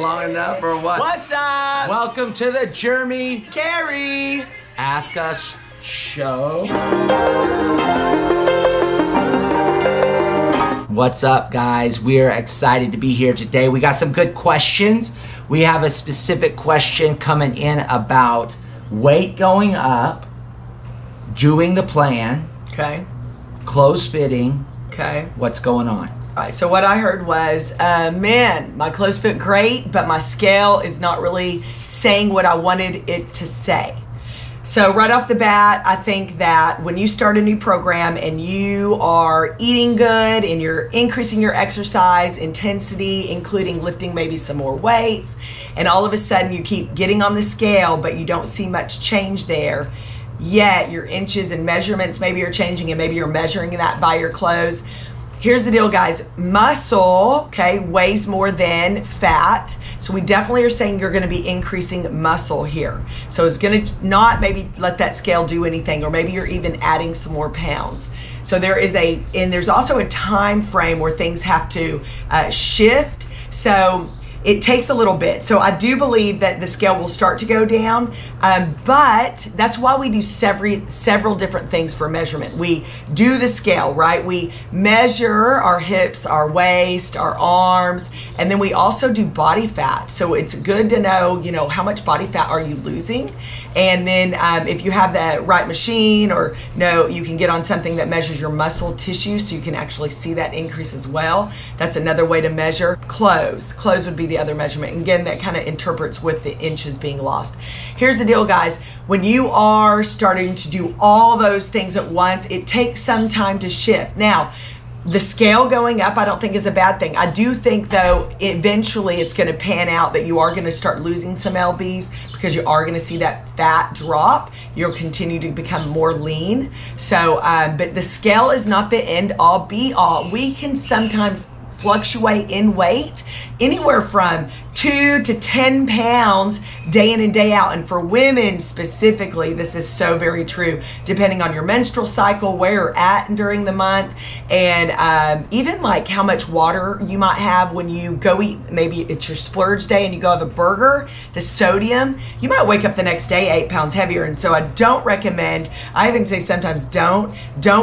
long enough or what? What's up? Welcome to the Jeremy Carey Ask Us show. What's up, guys? We're excited to be here today. We got some good questions. We have a specific question coming in about weight going up, doing the plan, Okay. close fitting. Okay. What's going on? All right, so what I heard was, man, my clothes fit great, but my scale is not really saying what I wanted it to say. So right off the bat, I think that when you start a new program and you are eating good and you're increasing your exercise intensity, including lifting maybe some more weights, and all of a sudden you keep getting on the scale, but you don't see much change there, yet your inches and measurements maybe are changing and maybe you're measuring that by your clothes. Here's the deal, guys. Muscle, okay, weighs more than fat. So we definitely are saying you're gonna be increasing muscle here. So it's gonna not maybe let that scale do anything, or maybe you're even adding some more pounds. So there's also a time frame where things have to shift. So it takes a little bit. So I do believe that the scale will start to go down, but that's why we do several different things for measurement. We do the scale, right? We measure our hips, our waist, our arms, and then we also do body fat. So it's good to know, how much body fat are you losing? And then if you have the right machine, or you can get on something that measures your muscle tissue so you can actually see that increase as well. That's another way to measure. Clothes would be the other measurement. And again, that kind of interprets with the inches being lost. Here's the deal, guys. When you are starting to do all those things at once, it takes some time to shift. Now, the scale going up, I don't think is a bad thing. I do think, though, eventually it's going to pan out that you are going to start losing some lbs because you are going to see that fat drop. You'll continue to become more lean. So, but the scale is not the end all be all. We can sometimes fluctuate in weight anywhere from 2 to 10 pounds day in and day out. And for women specifically, this is so very true, depending on your menstrual cycle, where you're at during the month, and even like how much water you might have when you go eat. Maybe it's your splurge day and you go have a burger, the sodium, you might wake up the next day 8 pounds heavier. And so I don't recommend, I even say sometimes don't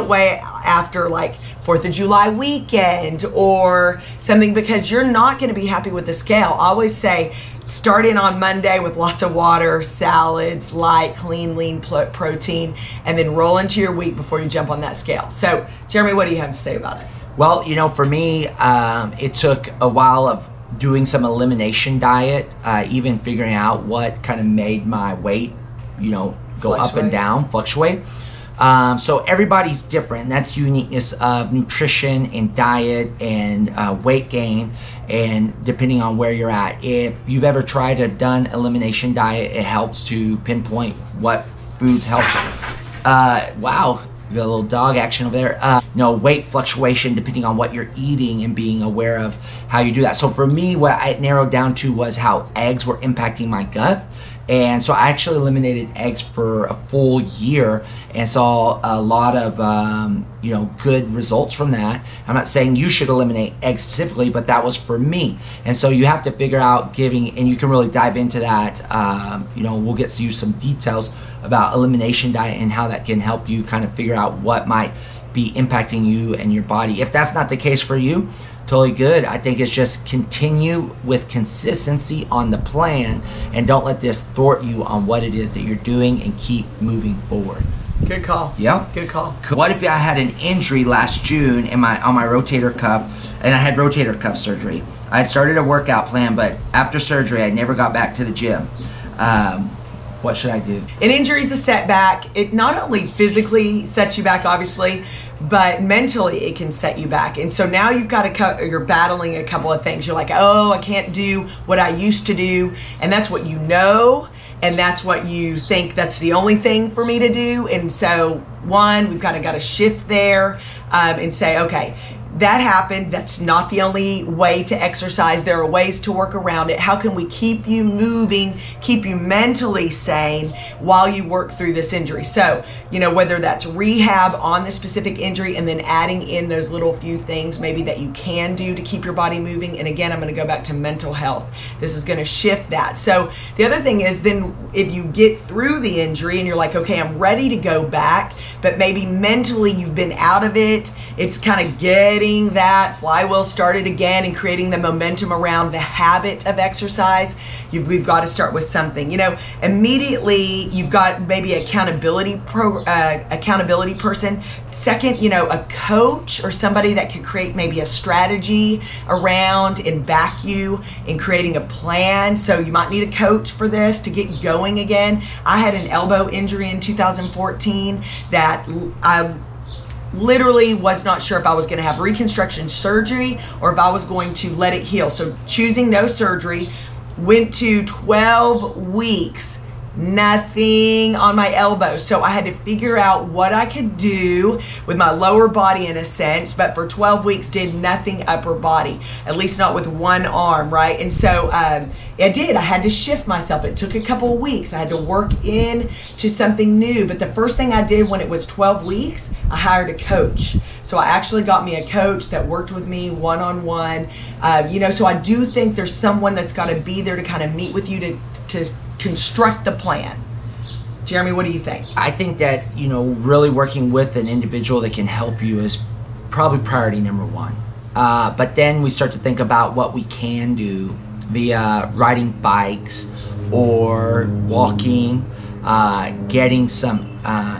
weigh after like 4th of July weekend or something, because you're not going to be happy with the scale. I always say start in on Monday with lots of water, salads, light, clean, lean protein, and then roll into your week before you jump on that scale. So Jeremy, what do you have to say about it? Well, for me, it took a while of doing some elimination diet, even figuring out what kind of made my weight, go up and down, fluctuate. So everybody's different. That's the uniqueness of nutrition and diet and weight gain, and depending on where you're at. If you've ever tried to done elimination diet, it helps to pinpoint what foods help you. Wow, you got a little dog action over there. Weight fluctuation depending on what you're eating and being aware of how you do that. So for me, what I narrowed down to was how eggs were impacting my gut. And so I actually eliminated eggs for a full year and saw a lot of, good results from that. I'm not saying you should eliminate eggs specifically, but that was for me. And so you have to figure out and you can really dive into that. We'll get to you some details about elimination diet and how that can help you kind of figure out what might be impacting you and your body. If that's not the case for you, totally good. I think it's just continue with consistency on the plan and don't let this thwart you on what it is that you're doing, and keep moving forward. Good call. Yeah. Good call. What if I had an injury last June on my rotator cuff, and I had rotator cuff surgery? I had started a workout plan, but after surgery, I never got back to the gym. What should I do? An injury is a setback. It not only physically sets you back, obviously, but mentally it can set you back. And so now you're battling a couple of things. You're like, oh, I can't do what I used to do. And that's what you know, and that's what you think that's the only thing for me to do. And so we've kind of got to shift there and say, okay, that happened. That's not the only way to exercise. There are ways to work around it. How can we keep you moving, keep you mentally sane while you work through this injury? So, you know, whether that's rehab on the specific injury and then adding in those little few things maybe that you can do to keep your body moving. And again, I'm going to go back to mental health. This is going to shift that. So the other thing is then if you get through the injury and you're like, okay, I'm ready to go back, but maybe mentally you've been out of it. It's kind of getting that flywheel started again and creating the momentum around the habit of exercise. We've got to start with something. You know, immediately you've got maybe accountability person. Second, you know, a coach or somebody that could create maybe a strategy around and back you in creating a plan. So you might need a coach for this to get going again. I had an elbow injury in 2014 that I literally was not sure if I was going to have reconstruction surgery or if I was going to let it heal. So choosing no surgery, went to 12 weeks, nothing on my elbow. So I had to figure out what I could do with my lower body in a sense, but for 12 weeks did nothing upper body, at least not with one arm, right? And so I did. I had to shift myself. It took a couple of weeks. I had to work into something new. But the first thing I did when it was 12 weeks, I hired a coach. So I actually got me a coach that worked with me one-on-one. You know, so I do think there's someone that's got to be there to kind of meet with you to construct the plan. Jeremy, what do you think? I think that, you know, really working with an individual that can help you is probably priority number one. But then we start to think about what we can do via riding bikes or walking, getting some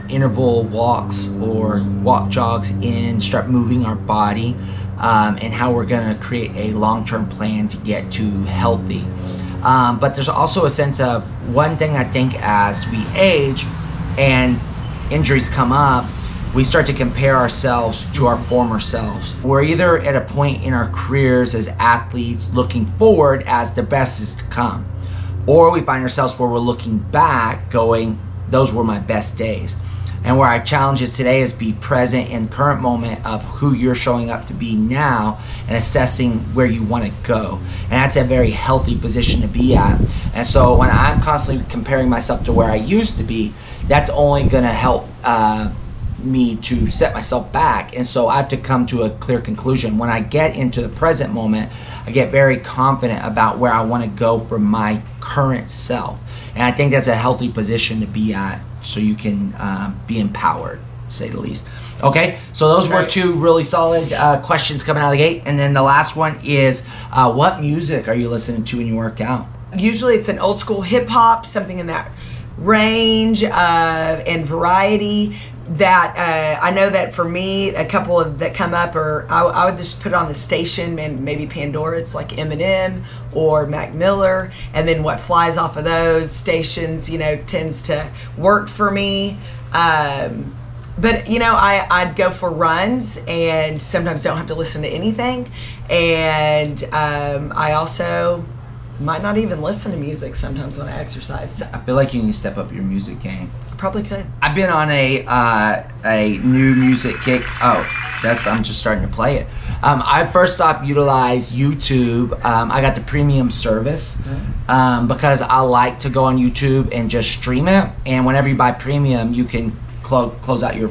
interval walks or walk jogs in, start moving our body, and how we're going to create a long-term plan to get to healthy. But there's also a sense of one thing I think as we age and injuries come up, we start to compare ourselves to our former selves. We're either at a point in our careers as athletes looking forward as the best is to come, or we find ourselves where we're looking back going, those were my best days. And where our challenge is today is be present in current moment of who you're showing up to be now and assessing where you want to go. And that's a very healthy position to be at. And so when I'm constantly comparing myself to where I used to be, that's only going to help me to set myself back. And so I have to come to a clear conclusion. When I get into the present moment, I get very confident about where I want to go for my current self. And I think that's a healthy position to be at, so you can be empowered, to say the least. Okay, so those were two really solid questions coming out of the gate. And then the last one is, what music are you listening to when you work out? Usually it's an old school hip hop, something in that range and variety. That I know that for me, a couple of that come up are I would just put on the station and maybe Pandora. It's like Eminem or Mac Miller, and then what flies off of those stations, you know, tends to work for me. But you know, I'd go for runs and sometimes don't have to listen to anything, and I also might not even listen to music sometimes when I exercise. I feel like you need to step up your music game. Probably could. I've been on a new music kick. Oh, I'm just starting to play it. I first off utilize YouTube. I got the premium service because I like to go on YouTube and just stream it. And whenever you buy premium, you can close out your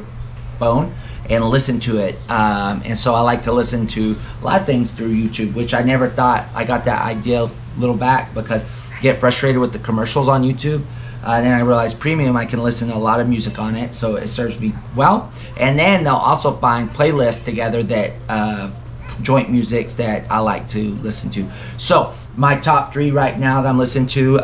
phone and listen to it. And so I like to listen to a lot of things through YouTube, which I never thought. I got that idea a little back because I get frustrated with the commercials on YouTube. Then I realized premium, I can listen to a lot of music on it, so it serves me well. And then they'll also find playlists together that joint musics that I like to listen to. So my top three right now that I'm listening to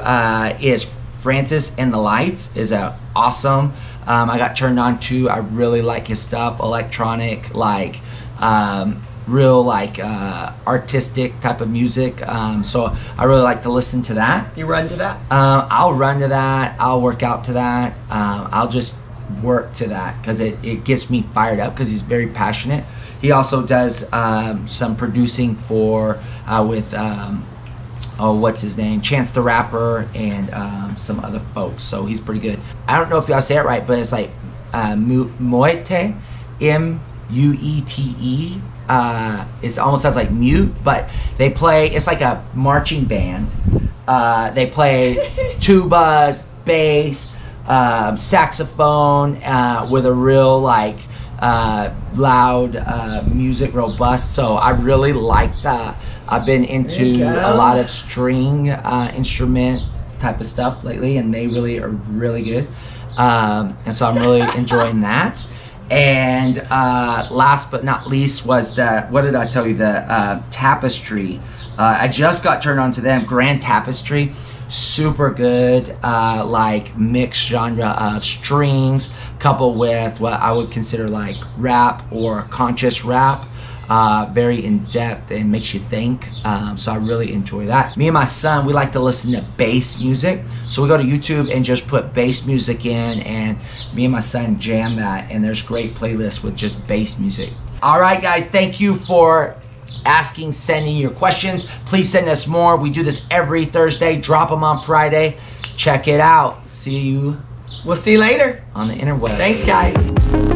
is Francis and the Lights is awesome. I got turned on to. I really like his stuff, electronic, like real like artistic type of music, so I really like to listen to that. You run to that? I'll run to that, I'll work out to that, I'll just work to that because it gets me fired up because he's very passionate. He also does some producing for with what's his name, Chance the Rapper, and some other folks, so he's pretty good. I don't know if y'all say it right, but it's like Moite, UETE. It almost sounds like mute, but they play, it's like a marching band. They play tubas, bass, saxophone, with a real like loud music, robust. So I really like that. I've been into a lot of string instrument type of stuff lately, and they really are really good. And so I'm really enjoying that. And last but not least was the, what did I tell you, the Tapestry. I just got turned on to them, Grand Tapestry. Super good, like mixed genre of strings coupled with what I would consider like rap or conscious rap. Very in-depth and makes you think, so I really enjoy that. Me and my son, we like to listen to bass music, so we go to YouTube and just put bass music in, and me and my son jam that, and there's great playlists with just bass music. All right guys, thank you for asking, sending your questions. Please send us more. We do this every Thursday, drop them on Friday. Check it out. We'll see you later on the interwebs. Thanks guys.